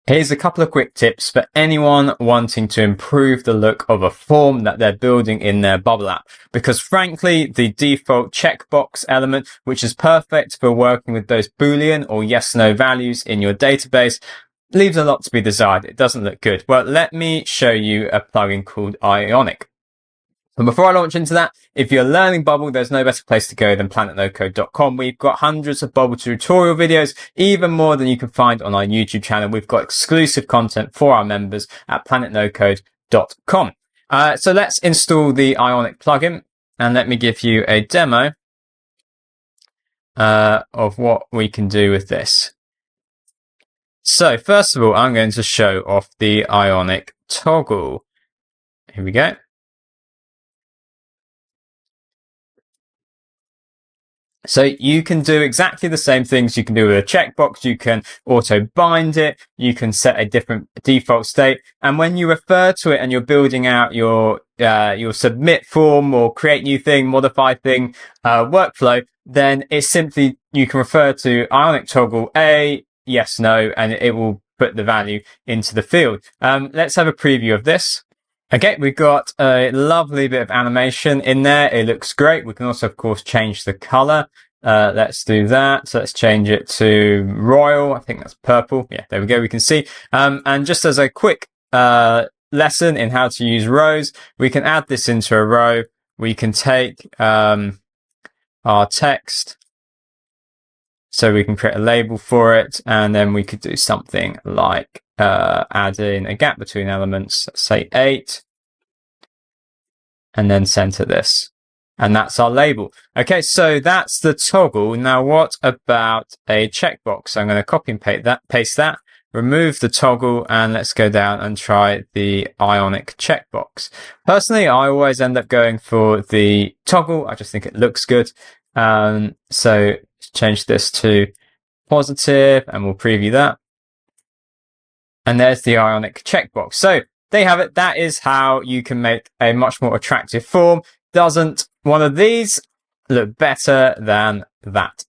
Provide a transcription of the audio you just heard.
Here's a couple of quick tips for anyone wanting to improve the look of a form that they're building in their Bubble app. Because frankly, the default checkbox element, which is perfect for working with those boolean or yes/no values in your database, leaves a lot to be desired. It doesn't look good. Well, let me show you a plugin called Ionic. But before I launch into that, if you're learning Bubble, there's no better place to go than planetnocode.com. We've got hundreds of Bubble tutorial videos, even more than you can find on our YouTube channel. We've got exclusive content for our members at planetnocode.com. So let's install the Ionic plugin, and let me give you a demo of what we can do with this. So first of all, I'm going to show off the Ionic toggle. Here we go. So you can do exactly the same things you can do with a checkbox. You can auto bind it. You can set a different default state. And when you refer to it and you're building out your submit form or create new thing, modify thing, workflow, then it's simply, you can refer to Ionic toggle A, yes, no, and it will put the value into the field. Let's have a preview of this. Okay, we've got a lovely bit of animation in there. It looks great. We can also, of course, change the color. Let's do that. So let's change it to royal. I think that's purple. Yeah, there we go. We can see. And just as a quick lesson in how to use rows, we can add this into a row. We can take our text. So we can create a label for it. And then we could do something like add in a gap between elements, let's say 8, and then center this. And that's our label. Okay, so that's the toggle. Now, what about a checkbox? I'm going to copy and paste that, remove the toggle, and let's go down and try the Ionic checkbox. Personally, I always end up going for the toggle. I just think it looks good. So change this to positive, and we'll preview that. And there's the Ionic checkbox. So there you have it. That is how you can make a much more attractive form. Doesn't one of these look better than that?